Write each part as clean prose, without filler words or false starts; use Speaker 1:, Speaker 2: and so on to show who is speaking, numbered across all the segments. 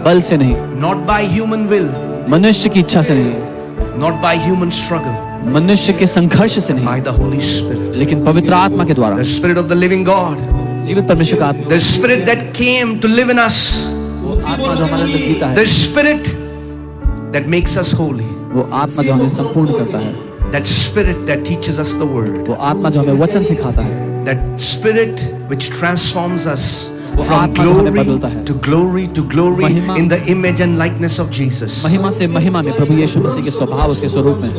Speaker 1: बल से नहीं,
Speaker 2: not by human will,
Speaker 1: मनुष्य की इच्छा से नहीं,
Speaker 2: not by human struggle,
Speaker 1: मनुष्य के संघर्ष से नहीं,
Speaker 2: by the Holy Spirit,
Speaker 1: लेकिन पवित्र आत्मा के द्वारा,
Speaker 2: the Spirit of the living God,
Speaker 1: जीवित परमेश्वर का आत्मा,
Speaker 2: the Spirit that came to live in us,
Speaker 1: आत्मा जो हमारे अंदर जीता है,
Speaker 2: the Spirit that makes us holy,
Speaker 1: वो आत्मा जो हमें संपूर्ण करता है,
Speaker 2: that Spirit that teaches us the word,
Speaker 1: वो आत्मा जो हमें वचन सिखाता है,
Speaker 2: that Spirit which transforms us
Speaker 1: वो
Speaker 2: from
Speaker 1: आत्मा जो हमें
Speaker 2: glory
Speaker 1: बदलता है,
Speaker 2: to glory to glory
Speaker 1: महिमा,
Speaker 2: in the image and likeness of Jesus.
Speaker 1: महिमा से महिमा में प्रभु यीशु मसीह के स्वभाव, उसके स्वरूप में.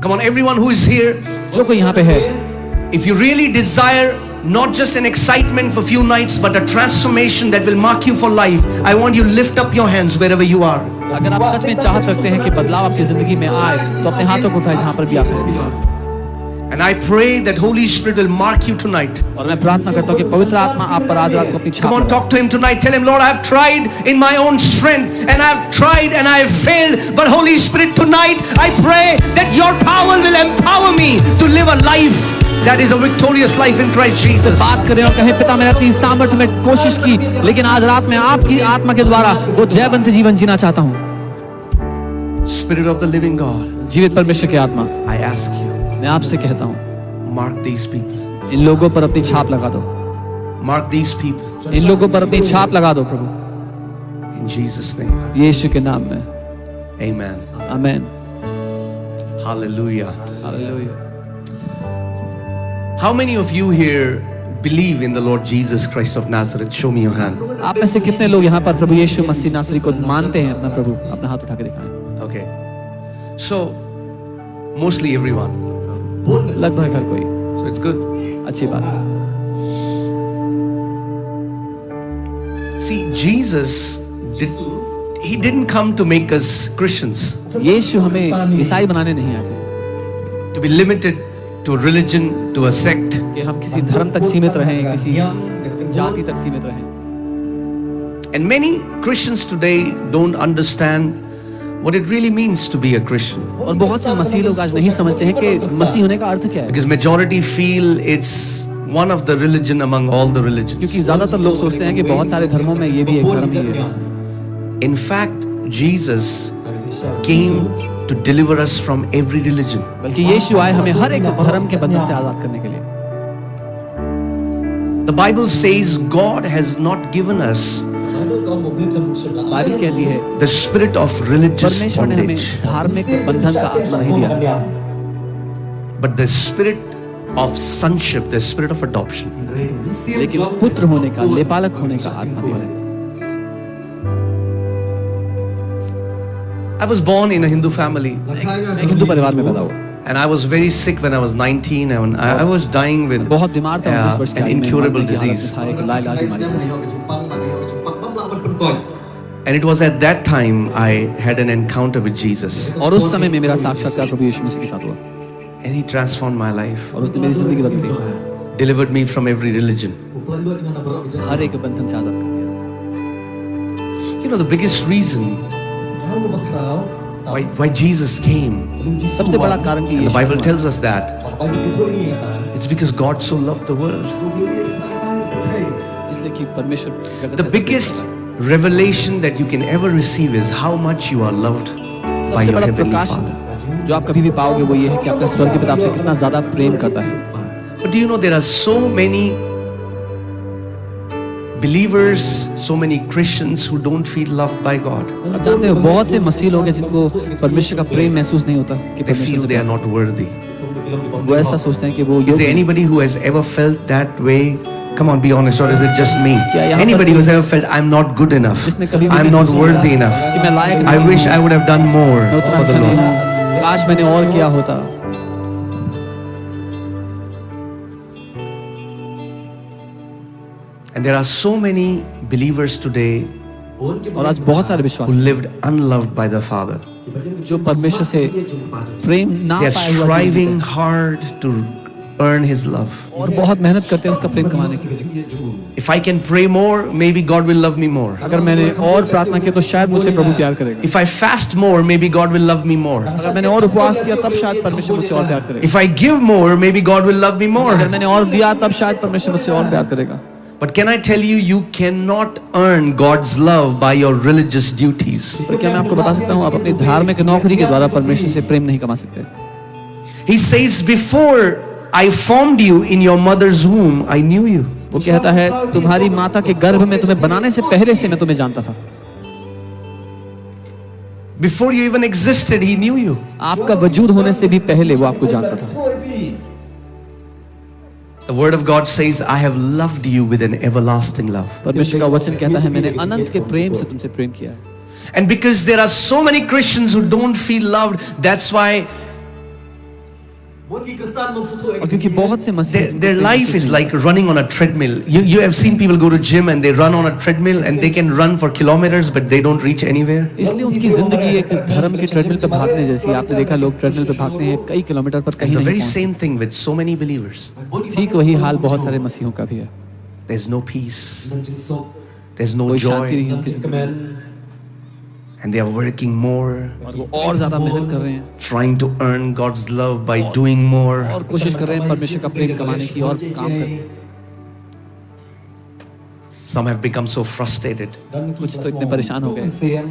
Speaker 2: Come on, everyone who is here,
Speaker 1: जो कोई यहाँ पे है,
Speaker 2: if you really desire not just an excitement for few nights but a transformation that will mark you for life, I want you to lift up your hands wherever you are.
Speaker 1: अगर आप सच में चाहत रखते हैं कि बदलाव आपकी जिंदगी में आए, तो अपने हाथों को उठाएं जहाँ पर भी आप हैं.
Speaker 2: And I pray that Holy Spirit will mark you tonight.
Speaker 1: और मैं प्रार्थना करता हूँ कि पवित्र आत्मा आप पर आज रात को अपनी छाप
Speaker 2: Come on,
Speaker 1: लगाए.
Speaker 2: talk to him tonight. Tell him, Lord, I have tried in my own strength and I have tried and I have failed. But Holy Spirit, tonight I pray that your power will empower me to live a life that is a victorious life in Christ Jesus.
Speaker 1: बात करें और कहें, पिता मैंने अपनी सामर्थ्य में कोशिश की, लेकिन आज रात में आपकी आत्मा के द्वारा वो जयवंत जीवन जीना चाहता हूँ.
Speaker 2: Spirit of the living God,
Speaker 1: जीवित परमेश्वर की आत्मा,
Speaker 2: I ask you,
Speaker 1: मैं आपसे कहता हूँ,
Speaker 2: mark these people.
Speaker 1: इन लोगों पर अपनी छाप लगा दो.
Speaker 2: Mark these people
Speaker 1: इन लोगों पर अपनी छाप लगा दो प्रभु,
Speaker 2: in Jesus' name.
Speaker 1: यीशु के नाम में.
Speaker 2: Amen.
Speaker 1: Amen.
Speaker 2: Hallelujah.
Speaker 1: Hallelujah.
Speaker 2: How many of you here believe in the Lord Jesus Christ of Nazareth? Show me your hand.
Speaker 1: आप में से कितने लोग यहाँ पर प्रभु यीशु मसीह नासरी को मानते हैं अपना प्रभु? अपना हाथ उठा के दिखाएं.
Speaker 2: Okay. So, mostly everyone.
Speaker 1: लगभग हर कोई.
Speaker 2: So it's good.
Speaker 1: अच्छी बात.
Speaker 2: See, Jesus didn't come to make us Christians,
Speaker 1: यीशु हमें ईसाई बनाने नहीं आए थे
Speaker 2: to be limited to a religion, to a sect.
Speaker 1: कि हम किसी धर्म तक सीमित रहें, किसी जाति तक सीमित रहें.
Speaker 2: And many Christians today don't understand what it really means to be a Christian.
Speaker 1: और बहुत से मसीह लोग आज नहीं समझते हैं कि मसीह होने का अर्थ क्या है.
Speaker 2: Because majority feel it's one of the religion among all the religions.
Speaker 1: क्योंकि ज्यादातर लोग सोचते हैं कि बहुत सारे धर्मों में ये भी एक धर्म ही है.
Speaker 2: In fact, Jesus came to deliver us from every religion.
Speaker 1: बल्कि यीशु आए हमें हर एक धर्म के बंधन से आजाद करने के लिए.
Speaker 2: The Bible says God has not given us
Speaker 1: Bible कहती है
Speaker 2: the spirit of religious
Speaker 1: परमेश्वर ने हमें
Speaker 2: bondage,
Speaker 1: धार्मिक बंधन का आत्मा नहीं दिया,
Speaker 2: but the spirit of sonship, the spirit of adoption.
Speaker 1: लेकिन पुत्र होने का, लेपालक होने का आत्मा दिया है.
Speaker 2: I was born in a Hindu family
Speaker 1: मैं हिंदू परिवार में पैदा हुआ.
Speaker 2: and I was very sick when I was 19 and I was dying with
Speaker 1: बहुत बीमार था 19 वर्ष की
Speaker 2: an
Speaker 1: आयु में,
Speaker 2: incurable
Speaker 1: मरने की हालत में
Speaker 2: disease.
Speaker 1: था, एक लाइलाज बीमारी से.
Speaker 2: And it was at that time I had an encounter with Jesus
Speaker 1: और उस समय में मेरा साक्षात्कार प्रभु यीशु मसीह के साथ हुआ
Speaker 2: and he transformed my life,
Speaker 1: और उसने मेरी जिंदगी बदल दी,
Speaker 2: delivered me from every religion.
Speaker 1: हर एक बंधन से आजाद कर दिया.
Speaker 2: You know, the biggest reason why Jesus came,
Speaker 1: सबसे बड़ा कारण कि
Speaker 2: and the
Speaker 1: यीशु
Speaker 2: Bible
Speaker 1: आया,
Speaker 2: tells us that it's because God so loved the world.
Speaker 1: इसलिए कि परमेश्वर जगत
Speaker 2: The
Speaker 1: से सब
Speaker 2: biggest revelation that you can ever receive is how much you are loved by
Speaker 1: सबसे
Speaker 2: your
Speaker 1: बड़ा
Speaker 2: heavenly
Speaker 1: प्रकाश
Speaker 2: Father.
Speaker 1: जो आप कभी भी पाओगे वो ये है कि आपका स्वर्गीय पिता आपसे कितना ज्यादा प्रेम करता है.
Speaker 2: But do you know there are so many believers, so many Christians who don't feel loved by God?
Speaker 1: आप जानते हो बहुत से मसीह लोग हैं जिनको परमेश्वर का प्रेम महसूस नहीं होता कि
Speaker 2: They feel
Speaker 1: परमेश्वर
Speaker 2: they are not worthy.
Speaker 1: वो ऐसा सोचते हैं कि वो
Speaker 2: Is there
Speaker 1: योग्य
Speaker 2: anybody who has ever felt that way? Come on, be honest, or is it just me?
Speaker 1: क्या यहाँ पर
Speaker 2: Anybody who has ever felt I'm not good enough,
Speaker 1: जिसने कभी भी
Speaker 2: I'm not worthy enough,
Speaker 1: कि मैं लायक
Speaker 2: I
Speaker 1: नहीं
Speaker 2: wish I would have done more
Speaker 1: मैं उतना
Speaker 2: for
Speaker 1: अच्छा
Speaker 2: the
Speaker 1: नहीं
Speaker 2: Lord?
Speaker 1: हूँ, काश मैंने और किया होता.
Speaker 2: And there are so many believers today
Speaker 1: और आज बहुत सारे
Speaker 2: who
Speaker 1: विश्वास
Speaker 2: lived unloved by the Father.
Speaker 1: जो परमेश्वर से प्रेम ना
Speaker 2: They are
Speaker 1: पाए हुआ
Speaker 2: striving
Speaker 1: जीवित
Speaker 2: hard to earn His love.
Speaker 1: हैं और बहुत मेहनत करते हैं उसका प्रेम कमाने के लिए.
Speaker 2: If I can pray more, maybe God will love me more.
Speaker 1: अगर मैंने और प्रार्थना किया तो शायद मुझसे प्रभु प्यार करेगा.
Speaker 2: If I fast more, maybe God will love me more.
Speaker 1: अगर मैंने और उपवास किया तब शायद परमेश्वर मुझसे और प्यार करेगा.
Speaker 2: If I give more, maybe God will love me more.
Speaker 1: अगर मैंने और दिया तब शायद परमेश्वर मुझसे और प्यार करेगा.
Speaker 2: But can I tell you, you cannot earn God's love by your religious duties.
Speaker 1: पर क्या मैं आपको बता सकता हूँ, आप अपनी धार्मिक नौकरी के द्वारा परमेश्वर से प्रेम नहीं कमा सकते।
Speaker 2: He says, before I formed you in your mother's womb, I knew you.
Speaker 1: वो कहता है, तुम्हारी माता के गर्भ में तुम्हें बनाने से पहले से मैं तुम्हें जानता था।
Speaker 2: Before you even existed, He knew you.
Speaker 1: आपका वजूद होने से भी पहले वो आपको जानता था।
Speaker 2: The word of God says, I have loved you with an everlasting love.
Speaker 1: परमेश्वर का वचन कहता है, मैंने अनंत के प्रेम से तुमसे प्रेम किया है।
Speaker 2: And because there are so many Christians who don't feel loved, that's why
Speaker 3: और
Speaker 1: क्योंकि बहुत से मसीही
Speaker 2: their life is like running on a treadmill. You have seen people go to gym and they run on a treadmill and they can run for kilometers but they don't reach anywhere.
Speaker 1: इसलिए उनकी जिंदगी एक धर्म के treadmill पे भागने जैसी। आपने देखा लोग ट्रेडमिल पे भागते हैं कई किलोमीटर पर
Speaker 2: It's
Speaker 1: कहीं
Speaker 2: the
Speaker 1: नहीं
Speaker 2: very
Speaker 1: पहुंचते।
Speaker 2: same thing with so many believers.
Speaker 1: ठीक वही हाल बहुत सारे मसीहों का भी है।
Speaker 2: There's no peace,
Speaker 3: มันจึงสุข
Speaker 2: there's no
Speaker 1: कोई शांति
Speaker 2: joy,
Speaker 1: नहीं
Speaker 3: มัน
Speaker 1: उनकी
Speaker 3: จึงกระ
Speaker 1: जिंदगी
Speaker 3: แม
Speaker 1: में
Speaker 3: น
Speaker 2: and they are working more,
Speaker 1: और वो और ज्यादा मेहनत कर रहे हैं
Speaker 2: trying to earn God's love by doing more.
Speaker 1: और कोशिश कर रहे हैं परमेश्वर का प्रेम कमाने की और काम करने की।
Speaker 2: Some have become so frustrated.
Speaker 3: ดันมี
Speaker 1: कुछ तो इतने परेशान हो गए।
Speaker 3: เสียง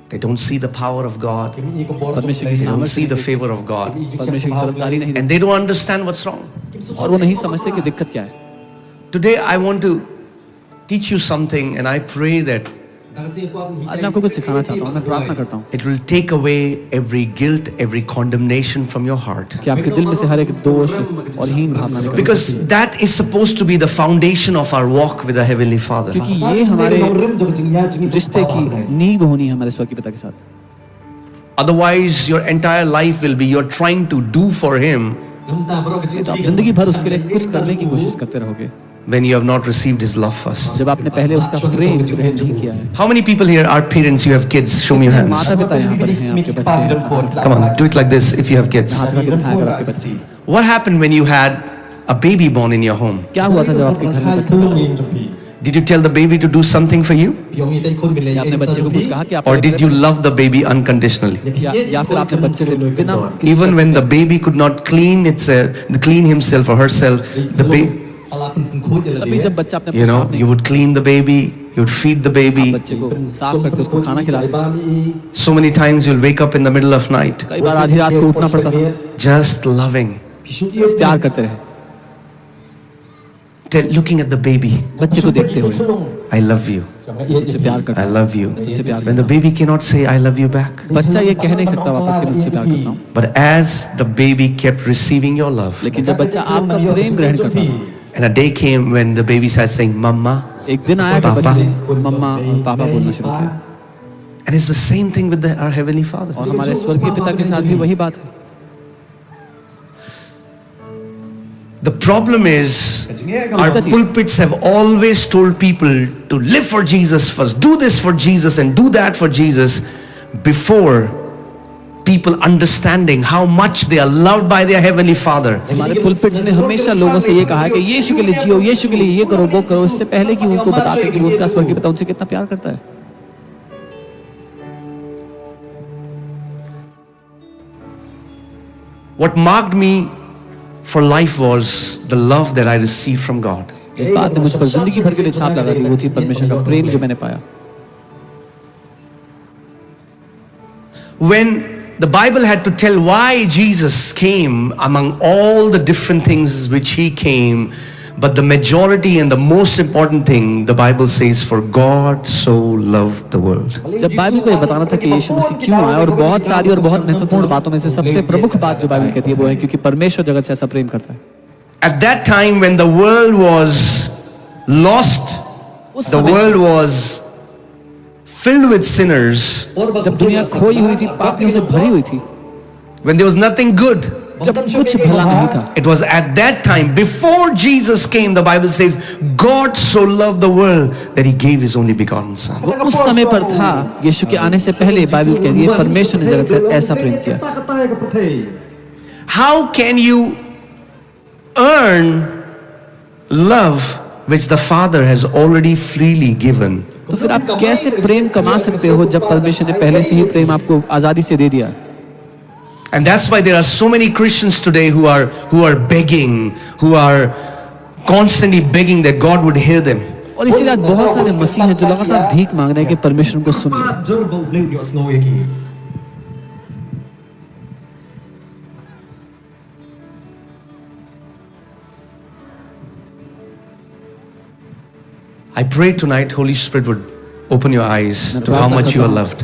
Speaker 2: They don't see the power of God.
Speaker 3: มีอีกบอล
Speaker 1: परमेश्वर की
Speaker 2: They don't
Speaker 1: सामर्थ्य
Speaker 2: see the favor of God.
Speaker 1: परमेश्वर की तरफदारी नहीं
Speaker 2: And they don't understand what's wrong.
Speaker 1: देखते और वो नहीं समझते कि दिक्कत क्या है।
Speaker 2: Today I want to teach you something and I pray that
Speaker 3: ดังเสียงความ
Speaker 1: आज मैं आपको कुछ सिखाना चाहता हूँ, मैं प्रार्थना करता हूँ
Speaker 2: it will take away every guilt, every condemnation from your heart.
Speaker 1: कि आपके दिल में से हर एक दोष और हीन भावना निकले।
Speaker 2: Because that is supposed to be the foundation of our walk with the Heavenly Father.
Speaker 1: क्योंकि ये हमारे
Speaker 3: เราเริ่มจะเป็นจริงๆจริงๆ
Speaker 1: रिश्ते की नींव होनी है हमारे स्वर्ग के पिता के साथ।
Speaker 2: Otherwise, your entire life will be you're trying to do for Him
Speaker 3: น้ำตาพระองค์จะ
Speaker 1: तो आप जिंदगी भर उसके लिए कुछ करने की कोशिश करते रहोगे
Speaker 2: when you have not received His love first.
Speaker 1: जब आपने पहले उसका प्रेम ग्रहण नहीं किया है।
Speaker 2: How many people here are parents? You have kids? Show me your hands.
Speaker 1: माता पिता यहाँ पर हैं, आपके बच्चे
Speaker 2: Come on, do it like this if you have kids.
Speaker 1: हाथ रख के दिखाया कर आपके बच्चे।
Speaker 2: What happened when you had a baby born in your home?
Speaker 1: क्या हुआ था जब आपके घर
Speaker 3: ใคร
Speaker 1: में
Speaker 3: คือเองจงพี่
Speaker 2: Did you tell the baby to do something for you?
Speaker 3: พี่ยงมีแต่คนเป็นเลย
Speaker 1: या आपने बच्चे को कुछ कहा कि आप
Speaker 2: Or did you love the baby unconditionally?
Speaker 1: या फिर आपने बच्चे से बिना
Speaker 2: Even when the baby could not clean himself or herself, the baby,
Speaker 3: เอาล่ะคุณคุยเดี๋ยว
Speaker 1: तभी
Speaker 3: เดี๋ยว
Speaker 1: जब बच्चा अपने
Speaker 2: you
Speaker 1: आप
Speaker 2: know,
Speaker 1: साफ नहीं
Speaker 2: you would clean the baby, you would feed the baby.
Speaker 1: बच्चे को साफ करके उसको खाना
Speaker 3: หลาย
Speaker 1: खिलाते।
Speaker 3: บ้านมี
Speaker 2: So many times you'll wake up in the middle of night,
Speaker 1: कई बार आधी रात को उठना पड़ता था,
Speaker 2: just loving,
Speaker 3: พี่ชุดเยี่ยม
Speaker 1: प्यार करते रहे
Speaker 2: looking at the baby.
Speaker 1: बच्चे को देखते हुए,
Speaker 2: I love you.
Speaker 1: तुझसे प्यार करता
Speaker 2: I
Speaker 1: हूँ,
Speaker 2: love you.
Speaker 1: तुझसे प्यार
Speaker 2: When the baby cannot say I love you back.
Speaker 1: बच्चा ये कह नहीं सकता वापस कि मैं तुझसे प्यार करता हूँ।
Speaker 2: But as the baby kept receiving your love,
Speaker 1: लेकिन जब बच्चा आपका प्रेम ग्रहण करता था,
Speaker 2: and a day came when the baby started saying Mama,
Speaker 1: एक दिन आया कि
Speaker 2: पापा।
Speaker 1: बच्चे ने मम्मा और पापा बोलना शुरू किया।
Speaker 2: and it's the same thing with our Heavenly Father.
Speaker 1: और हमारे स्वर्गीय पिता के साथ भी वही बात है।
Speaker 2: The problem is our pulpits have always told people to live for Jesus first, do this for Jesus and do that for Jesus before people understanding how much they are loved by their Heavenly Father.
Speaker 1: हमारे पुलपिट्स ने हमेशा लोगों से ये कहा है कि यीशु के लिए जियो, यीशु के लिए ये करो वो करो, इससे पहले कि उनको बताते कि वो उनका स्वर्गीय पिता उनसे कितना प्यार करता है।
Speaker 2: What marked me for life was the love that I received from God.
Speaker 1: जिस बात ने मुझ पर जिंदगी भर के लिए छाप लगा दी वो थी परमेश्वर का प्रेम जो मैंने पाया।
Speaker 2: When the Bible had to tell why Jesus came among all the different things which He came, but the majority and the most important thing, the Bible says, for God so loved the world.
Speaker 1: जब Bible को ये बताना था कि यीशु मसीह क्यों आया और बहुत सारी और बहुत महत्वपूर्ण बातों में से सबसे प्रमुख बात जो बाइबल कहती है वो है क्योंकि परमेश्वर जगत से ऐसा प्रेम करता है।
Speaker 2: At that time when the world was lost, the world was filled with sinners,
Speaker 1: जब दुनिया खोई हुई थी, पापियों से भरी हुई थी,
Speaker 2: when there was nothing good,
Speaker 1: जब कुछ भला नहीं था,
Speaker 2: it was at that time, before Jesus came, the Bible says, God so loved the world that He gave His only begotten Son.
Speaker 1: वो उस समय पर था। यीशु के आने से पहले बाइबल कहती है परमेश्वर ने जगत से ऐसा प्रेम किया।
Speaker 3: ตากระต่ายกับประเทศ
Speaker 2: How can you earn love which the Father has already freely given?
Speaker 1: तो फिर आप कैसे प्रेम कमा सकते हो जब परमेश्वर ने पहले से ही प्रेम आपको आजादी से दे दिया।
Speaker 2: And that's why there are so many Christians today who are begging, who are constantly begging that God would hear them.
Speaker 1: और इसीलिए आज बहुत सारे मसीह हैं जो लगातार भीख मांग रहे हैं कि परमेश्वर उनको सुन ले।
Speaker 3: Jor bau bleu di osno yaki.
Speaker 2: I pray tonight, Holy Spirit would open your eyes to how much you are loved.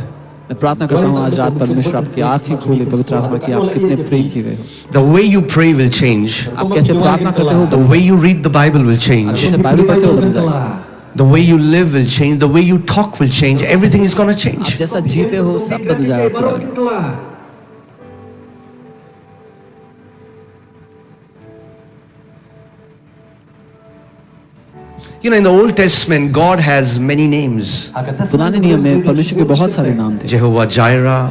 Speaker 1: मैं प्रार्थना करता हूँ आज रात परमेश्वर आपकी आंखें खोले पवित्र आत्मा की आप कितने प्रेम किए गए हो।
Speaker 2: The way you pray will change.
Speaker 1: आप कैसे प्रार्थना करते हो,
Speaker 2: The way you read the Bible will change.
Speaker 1: जैसे बाइबल पढ़ते हो बदल जाएगा।
Speaker 2: The way you live will change. The way you talk will change. Everything is going to change.
Speaker 1: आप जैसा जीते हो सब बदल जाएगा आपके बारे में।
Speaker 2: You know, in the Old Testament, God has many names.
Speaker 1: पुराने नियम में परमेश्वर के बहुत सारे नाम थे।
Speaker 2: Jehovah Jireh,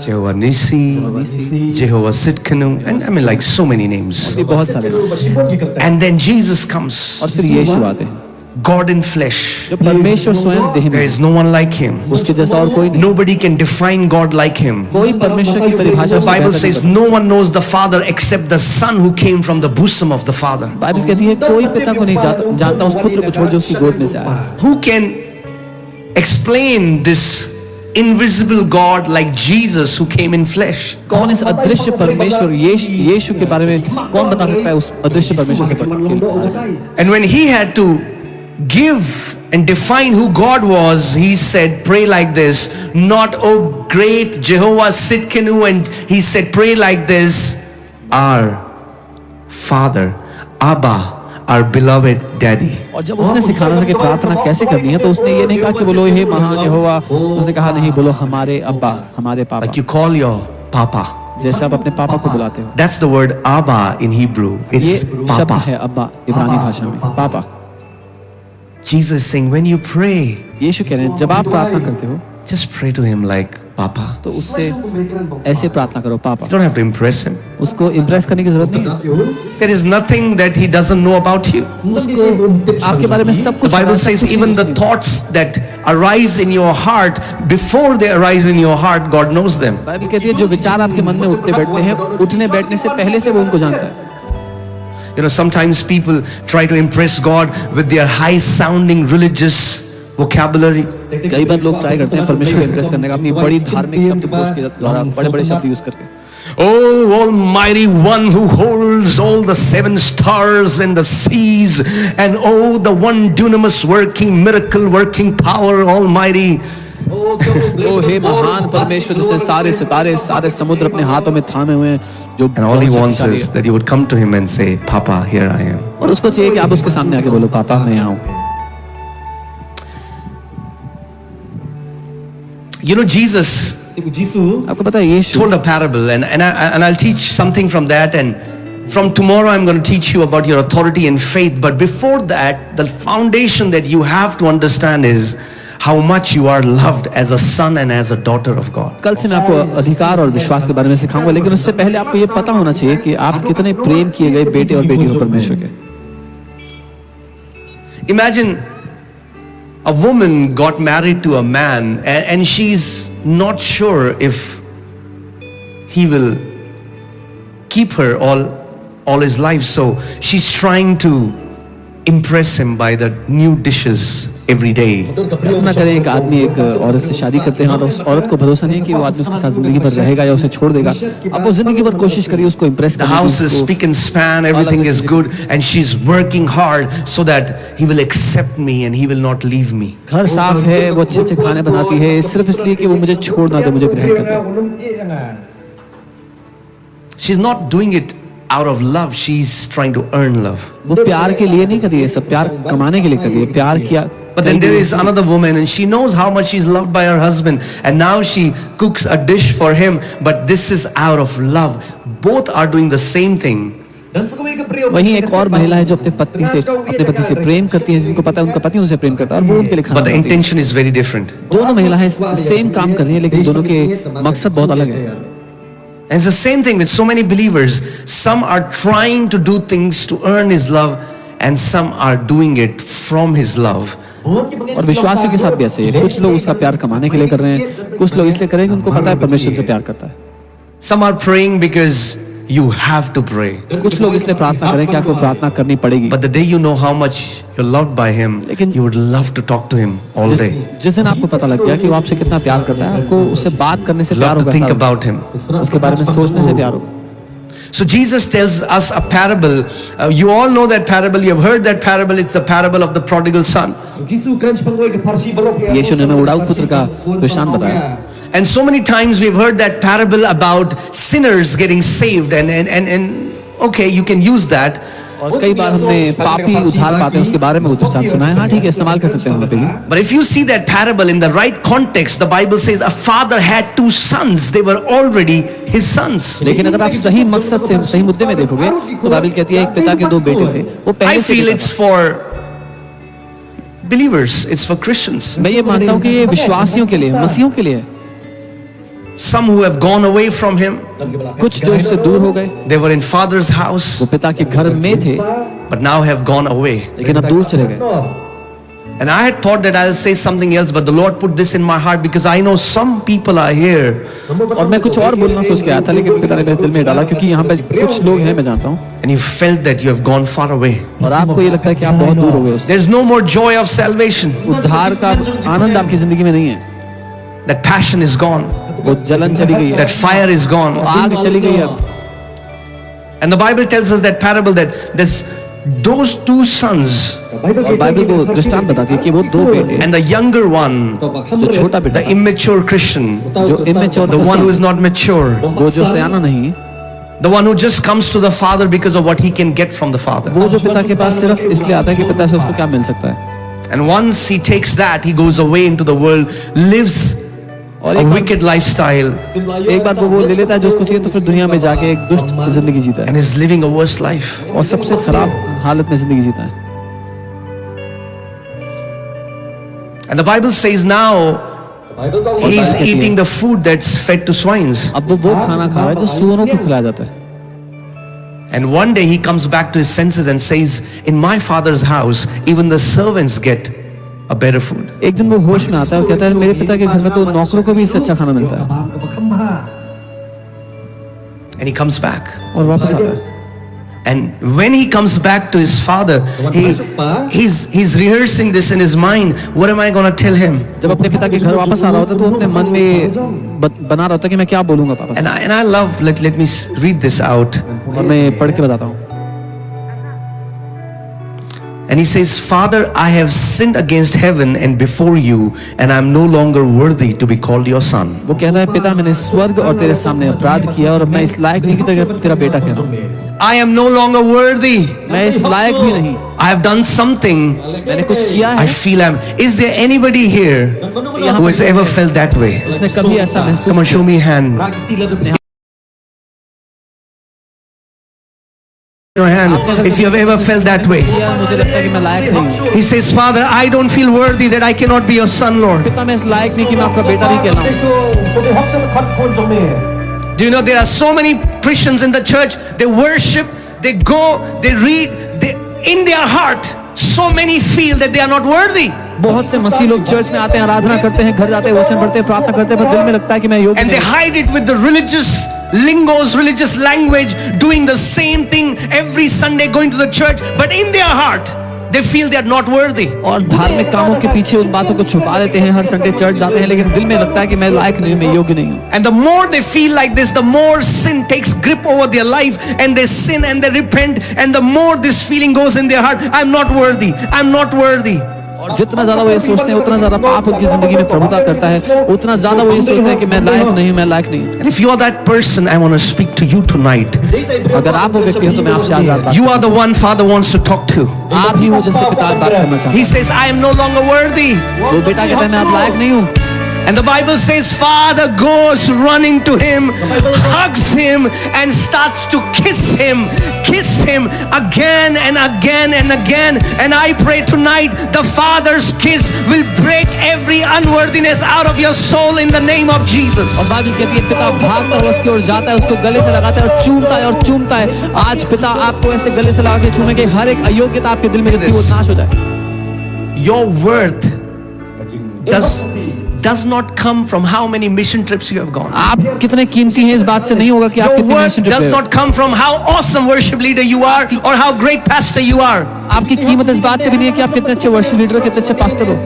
Speaker 2: Jehovah Nissi, Jehovah Sidkenu, and I mean like so many names.
Speaker 1: भी बहुत सारे नाम।
Speaker 2: And then Jesus comes,
Speaker 1: और फिर यीशु आते हैं
Speaker 2: God in flesh.
Speaker 1: जो परमेश्वर स्वयं देह
Speaker 2: There
Speaker 1: में
Speaker 2: is no one like him.
Speaker 1: उसके जैसा और कोई नहीं।
Speaker 2: Nobody can define God like him.
Speaker 1: कोई परमेश्वर की परिभाषा
Speaker 2: The Bible says no one knows the Father except the Son who came from the bosom of the Father.
Speaker 1: Bible कहती है कोई पिता को नहीं जानता उस पुत्र को छोड़ जो उसकी गोद में से आया।
Speaker 2: Who can explain this invisible God like Jesus who came in flesh?
Speaker 1: कौन इस अदृश्य परमेश्वर यीशु के बारे में कौन बता सकता है उस अदृश्य परमेश्वर से?
Speaker 2: And when he had to give and define who God was, he said, pray like this, not oh great Jehovah Sidkenu, and he said, pray like this, our Father, Abba, our beloved Daddy.
Speaker 1: और जब उसने सिखाना था कि प्रार्थना कैसे करनी है तो उसने ये नहीं कहा कि बोलो हे महान यहोवा, उसने कहा नहीं बोलो हमारे अब्बा, हमारे पापा।
Speaker 2: Like you call your Papa.
Speaker 1: जैसे आप अपने पापा को बुलाते हो।
Speaker 2: That's the word Abba in Hebrew.
Speaker 1: ये
Speaker 2: It's
Speaker 1: शब्द
Speaker 2: Papa.
Speaker 1: है अब्बा इब्रानी भाषा में, पापा।
Speaker 2: Jesus is saying, when you pray,
Speaker 1: यीशु कह रहे हैं जब आप प्रार्थना करते हो
Speaker 2: just pray to him like Papa.
Speaker 1: तो उससे ऐसे प्रार्थना करो पापा।
Speaker 2: You don't have to impress him.
Speaker 1: उसको इम्प्रेस करने की जरूरत नहीं है।
Speaker 2: There is nothing that he doesn't know about you.
Speaker 1: उसको आपके बारे में सब
Speaker 2: The
Speaker 1: कुछ
Speaker 2: Bible says even the thoughts that arise in your heart, before they arise in your heart, God knows them.
Speaker 1: Bible कहती है जो विचार आपके मन में उठते बैठते हैं उठने बैठने से पहले से वो उनको जानता है।
Speaker 2: You know, sometimes people try to impress God with their high sounding religious vocabulary.
Speaker 1: कई बार लोग ट्राई करते हैं परमेश्वर को इम्प्रेस करने का अपनी बड़ी धार्मिक शब्दकोश के द्वारा बड़े-बड़े शब्द यूज करके।
Speaker 2: Oh, Almighty One who holds all the 7 stars and the seas, and oh, the one dunamis working, miracle working power, Almighty.
Speaker 1: ओ हे महान परमेश्वर जिसने सारे सितारे सारे समुद्र अपने हाथों में थामे हुए हैं जो
Speaker 2: And all he wants is that you would come to him and say, Papa, here I am.
Speaker 1: और उसको चाहिए कि आप उसके सामने आके बोलो पापा मैं यहाँ हूँ।
Speaker 2: You know, Jesus
Speaker 3: Jisu
Speaker 1: आपको पता है यीशु
Speaker 2: told a parable, and I'll teach something from that, and from tomorrow I'm going to teach you about your authority and faith. But before that, the foundation that you have to understand is how much you are loved as a son and as a daughter of God.
Speaker 1: कल से मैं आपको अधिकार और विश्वास के बारे में सिखाऊंगा लेकिन उससे पहले आपको ये पता होना चाहिए कि आप कितने प्रेम किए गए बेटे और बेटी हो परमेश्वर के।
Speaker 2: Imagine a woman got married to a man and she's not sure if he will keep her all his life, so she's trying to impress him by the new dishes every day.
Speaker 1: कल्पना करें एक आदमी एक औरत से शादी करते हैं और उस औरत को भरोसा नहीं है कि वो आदमी उसके साथ जिंदगी भर रहेगा या उसे छोड़ देगा। अब वो जिंदगी भर कोशिश करिए उसको इम्प्रेस
Speaker 2: The
Speaker 1: करने
Speaker 2: house is spick and span, everything is good, and she's working hard so that he will accept me and he will not leave me.
Speaker 1: घर साफ है वो अच्छे अच्छे खाने बनाती है सिर्फ इसलिए कि वो मुझे छोड़ ना दे मुझे ग्रहण कर ले।
Speaker 2: She's not doing it out of love, she's trying to earn love.
Speaker 1: वो प्यार के लिए नहीं कर रही है सब प्यार कमाने के लिए कर रही है प्यार किया।
Speaker 2: But then there is another woman and she knows how much she's loved by her husband, and now she cooks a dish for him, but this is out of love. Both are doing the same thing.
Speaker 1: वहीं एक और महिला है जो अपने पति से प्रेम करती है जिनको पता है उनका पति उनसे प्रेम करता है और वो उनके लिए खाना
Speaker 2: But the
Speaker 1: बनाती है।
Speaker 2: intention is very different.
Speaker 1: दोनों महिलाएं सेम काम कर रही है लेकिन दोनों के मकसद बहुत अलग है।
Speaker 2: And it's the same thing with so many believers. Some are trying to do things to earn his love, and some are doing it from his love.
Speaker 1: और विश्वासियों के साथ भी ऐसे ही है कुछ लोग उसका प्यार कमाने के लिए कर रहे हैं कुछ लोग इसलिए कर रहे हैं कि उनको पता है परमेश्वर से प्यार करता है।
Speaker 2: Some are praying because you have to pray.
Speaker 1: कुछ लोग इसलिए प्रार्थना करें कि आपको प्रार्थना करनी पड़ेगी,
Speaker 2: But the day you know how much you're loved by Him,
Speaker 1: लेकिन-
Speaker 2: you would love to talk to Him all day.
Speaker 1: जिस दिन आपको पता लग गया कि वो आपसे कितना प्यार करता है, आपको उससे बात करने से प्यार
Speaker 2: Love to think
Speaker 1: होगा,
Speaker 2: about Him.
Speaker 1: उसके बारे में सोचने से प्यार होगा।
Speaker 2: So Jesus tells us a parable. You all know that parable. You have heard that parable. It's the parable of the prodigal son.
Speaker 1: यीशु ने हमें उड़ाऊ पुत्र का दृष्टांत बताया।
Speaker 2: And so many times we've heard that parable about sinners getting saved, and okay, you can use that.
Speaker 1: और कई बार हमने पापी उद्धार पाते हैं उसके बारे में वो दृष्टांत सुना है। हाँ ठीक है, इस्तेमाल कर सकते हैं वहाँ पे भी।
Speaker 2: But if you see that parable in the right context, the Bible says a father had two sons. They were already his sons.
Speaker 1: लेकिन अगर आप सही मकसद से सही मुद्दे में देखोगे तो बाइबल कहती है एक पिता के दो बेटे थे, वो
Speaker 2: I
Speaker 1: पहले से
Speaker 2: feel
Speaker 1: पिता
Speaker 2: it's
Speaker 1: था।
Speaker 2: for believers. It's for Christians.
Speaker 1: मैं ये मानता हूँ कि ये विश्वासियों के लिए, मसीहों के लिए है।
Speaker 2: Some who have gone away from him.
Speaker 1: कुछ जो उससे दूर हो गए,
Speaker 2: They were in father's house,
Speaker 1: वो पिता के घर में थे
Speaker 2: but now have gone away.
Speaker 1: लेकिन अब दूर चले गए।
Speaker 2: And I had thought that I'll say something else, but the Lord put this in my heart because I know some people are here.
Speaker 1: और मैं कुछ और बोलना सोच के आया था, लेकिन पिता ने मेरे दिल में डाला क्योंकि यहाँ पे कुछ लोग हैं, मैं जानता हूँ,
Speaker 2: And you felt that you have gone far away.
Speaker 1: और आपको ये लगता है कि आप बहुत दूर हो गए उससे।
Speaker 2: There's no more joy of salvation.
Speaker 1: उद्धार का आनंद आपकी जिंदगी में नहीं है,
Speaker 2: That passion is gone.
Speaker 1: वो जलन चली गई है,
Speaker 2: That fire is gone.
Speaker 1: आग चली गई है।
Speaker 2: And the Bible tells us that parable that there's those two sons
Speaker 1: और बाइबल को दृष्टांत बताती है कि वो दो बेटे,
Speaker 2: and the younger one,
Speaker 1: जो छोटा बेटा,
Speaker 2: the immature Christian,
Speaker 1: जो immature,
Speaker 2: the one who is not mature,
Speaker 1: वो जो सयाना नहीं,
Speaker 2: the one who just comes to the father because of what he can get from the father.
Speaker 1: वो जो पिता के पास सिर्फ इसलिए आता है कि पिता से उसको क्या मिल सकता है।
Speaker 2: And once he takes that, he goes away into the world, lives
Speaker 1: और
Speaker 2: a wicked lifestyle,
Speaker 1: एक बार वो ले लेता है जो उसको चाहिए, तो फिर दुनिया में जाके एक दुष्ट जिंदगी जीता है
Speaker 2: and is living a worse life.
Speaker 1: और सबसे खराब हालत में जिंदगी जीता है।
Speaker 2: And the Bible says now he's eating the food that's fed to swines.
Speaker 1: अब वो खाना खा रहा है जो सूअरों को खिलाया जाता है।
Speaker 2: And one day he comes back to his senses and says, in my father's house, even the servants get a better food.
Speaker 1: एक दिन वो होश में आता है और कहता है मेरे पिता के घर में तो नौकरों को भी इससे अच्छा खाना मिलता है।
Speaker 2: And he comes back.
Speaker 1: और वापस आता है।
Speaker 2: And when he comes back to his father, he's rehearsing this in his mind. What am I going to tell him?
Speaker 1: जब अपने पिता के घर वापस आ रहा होता है तो वो अपने मन में बना रहा होता है कि मैं क्या बोलूंगा पापा से।
Speaker 2: And I love, let me read this out.
Speaker 1: और मैं पढ़ के बताता हूँ।
Speaker 2: And he says, Father, I have sinned against heaven and before you, and I am no longer worthy to be called your son.
Speaker 1: वो कहता है पिता मैंने स्वर्ग और तेरे सामने अपराध किया और मैं इस लायक नहीं कि तेरा बेटा कहना।
Speaker 2: I am no longer worthy.
Speaker 1: मैं इस लायक भी नहीं।
Speaker 2: I have done something.
Speaker 1: मैंने कुछ किया
Speaker 2: I
Speaker 1: है।
Speaker 2: feel I'm. Is there anybody here who has ever felt that way?
Speaker 1: उसने कभी ऐसा महसूस
Speaker 2: Come on, show me a hand. Your hand if you have ever felt that way.
Speaker 1: किया, मुझे लगता है कि मैं लायक नहीं हूँ।
Speaker 2: He says, Father, I don't feel worthy that I cannot be your son, Lord.
Speaker 1: पिता मैं इस लायक नहीं कि मैं आपका बेटा भी कहलाऊं।
Speaker 2: Do you know there are so many Christians in the church, they worship, they go, they read, in their heart, so many feel that they are not worthy.
Speaker 1: बहुत से मसीह लोग चर्च में आते हैं, आराधना करते हैं, घर जाते हैं, वचन पढ़ते हैं, प्रार्थना करते हैं, पर दिल में लगता है कि मैं योग्य
Speaker 2: And they
Speaker 1: नहीं।
Speaker 2: hide it with the religious lingos, religious language, doing the same thing every Sunday, going to the church, but in their heart, they feel they are not worthy.
Speaker 1: और धार्मिक कामों के पीछे उन बातों को छुपा लेते हैं, हर संडे चर्च जाते हैं, लेकिन दिल में लगता है कि मैं लायक नहीं हूँ, मैं योग्य नहीं हूँ।
Speaker 2: And the more they feel like this, the more sin takes grip over their life, and they sin and they repent, and the more this feeling goes in their heart, I'm not worthy, I'm not worthy.
Speaker 1: और जितना ज्यादा वो ये सोचते हैं, उतना ज्यादा पाप उनकी जिंदगी में प्रभुता करता है, उतना ज्यादा वो ये सोचते हैं कि मैं लायक नहीं हूँ, मैं लायक नहीं हूँ।
Speaker 2: And if you are that person, I want to speak to you tonight.
Speaker 1: अगर आप वो व्यक्ति हो तो मैं आपसे आज रात बात
Speaker 2: You are the one Father wants to talk to.
Speaker 1: आप ही हो जिससे पिता बात करना चाहता
Speaker 2: He says, I am no longer worthy.
Speaker 1: है। वो बेटा कहता है मैं अब लायक नहीं हूँ।
Speaker 2: And the Bible says, Father goes running to him, hugs him, and starts to kiss him again and again and again. And I pray tonight, the Father's kiss will break every unworthiness out of your soul in the name of Jesus.
Speaker 1: और Bible कहती है पिता भागता हुआ उसकी ओर जाता है, उसको गले से लगाता है और चूमता है। आज पिता आपको ऐसे गले से लगा के चूमे कि हर एक अयोग्यता आपके दिल में जो थी वो नाश हो जाए।
Speaker 2: Your worth does not come from how many mission trips you have gone.
Speaker 1: आप कितने कीमती हैं इस बात से नहीं होगा कि आप
Speaker 2: Your
Speaker 1: कितने
Speaker 2: worth
Speaker 1: मिशन ट्रिप
Speaker 2: does
Speaker 1: पे हो।
Speaker 2: not come from how awesome worship leader you are or how great pastor you are.
Speaker 1: आपकी कीमत इस बात से भी नहीं है कि आप कितने अच्छे वर्शिप लीडर हो, कितने अच्छे पास्टर हो।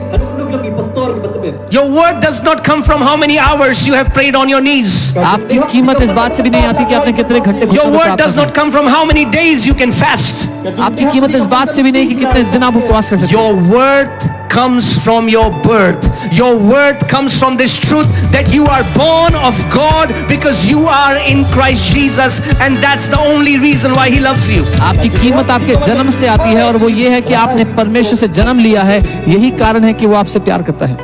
Speaker 2: Your worth does not come from how many hours you have prayed on your knees.
Speaker 1: आपकी कीमत इस बात से भी नहीं आती कि आपने कितने घंटे
Speaker 2: Your
Speaker 1: घुटनों पे
Speaker 2: worth does
Speaker 1: प्रार्थना
Speaker 2: not come from how many days you can fast.
Speaker 1: की। आपकी कीमत इस बात से भी नहीं कि कितने दिन आप उपवास कर सकते हो।
Speaker 2: Your worth comes from your birth. Your worth comes from this truth that you are born of God because you are in Christ Jesus, and that's the only reason why He loves you.
Speaker 1: आपकी कीमत आपके जन्म से आती है और वो ये है कि आपने परमेश्वर से जन्म लिया है। यही कारण है कि वो आपसे प्यार करता है।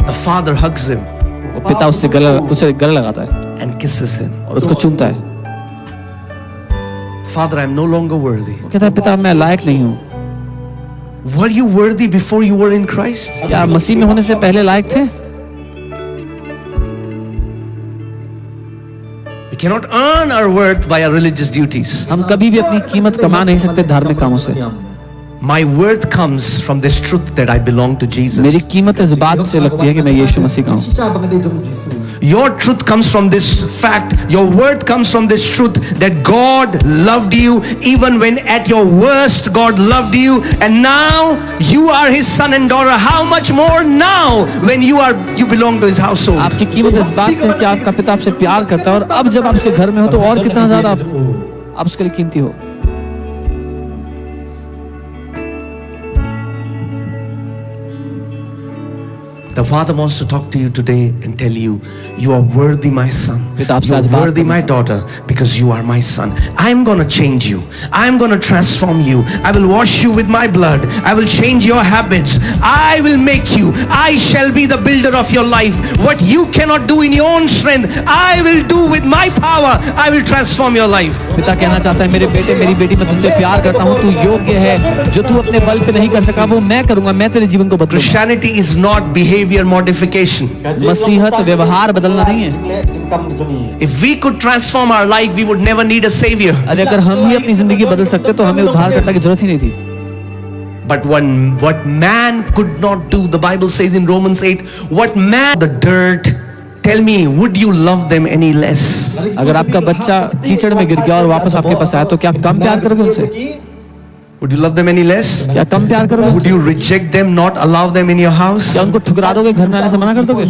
Speaker 2: The Father hugs him
Speaker 1: वो पिता उसे गले लगाता है
Speaker 2: and kisses him.
Speaker 1: और उसको चूमता है।
Speaker 2: Father, I am no longer worthy.
Speaker 1: वो कहता है पिता मैं लायक नहीं हूँ।
Speaker 2: Were you worthy before you were in Christ?
Speaker 1: क्या मसीह में होने से पहले लायक थे?
Speaker 2: We cannot earn our worth by our religious duties.
Speaker 1: हम कभी भी अपनी कीमत कमा नहीं सकते धार्मिक कामों से।
Speaker 2: My worth comes from this truth that I belong to Jesus.
Speaker 1: मेरी कीमत इस बात से लगती है कि मैं यीशु मसीह का हूँ।
Speaker 2: Your truth comes from this fact. Your worth comes from this truth that God loved you even when at your worst God loved you, and now you are His son and daughter. How much more now when you belong to His household?
Speaker 1: आपकी कीमत इस बात से है कि आपका पिता आपसे प्यार करता है और अब जब आप उसके घर में हो तो और कितना ज्यादा आप उसके लिए कीमती हो।
Speaker 2: The Father wants to talk to you today and tell you, you are worthy, my son.
Speaker 1: पिता आपसे
Speaker 2: You
Speaker 1: आज
Speaker 2: are
Speaker 1: बात
Speaker 2: worthy,
Speaker 1: करना
Speaker 2: my daughter, because you are my son. I am going to change you. I am going to transform you. I will wash you with my blood. I will change your habits. I will make you. I shall be the builder of your life. What you cannot do in your own strength, I will do with my power. I will transform your life.
Speaker 1: पिता कहना चाहता है मेरे बेटे मेरी बेटी मैं तुझसे प्यार करता हूँ, तू योग्य है, जो तू अपने बल पे नहीं कर सका वो मैं करूंगा, मैं तेरे जीवन को बदलूंगा।
Speaker 2: Christianity is not behavior modification.
Speaker 1: मसीहत व्यवहार बदलना नहीं है।
Speaker 2: If we could transform our life, we would never need a savior.
Speaker 1: अगर हम ही अपनी जिंदगी बदल सकते तो हमें उद्धारकर्ता की जरूरत ही नहीं थी।
Speaker 2: But what man could not do, the Bible says in Romans 8, what man, the dirt, tell me, would you love them any less?
Speaker 1: अगर आपका बच्चा कीचड़ में गिर गया और वापस आपके पास आया तो क्या कम प्यार करोगे उनसे?
Speaker 2: Would you love them any less?
Speaker 1: क्या कम प्यार करोगे?
Speaker 2: Would you reject them, not allow them in your house?
Speaker 1: क्या उनको ठुकरा दोगे, घर में आने से मना कर दोगे?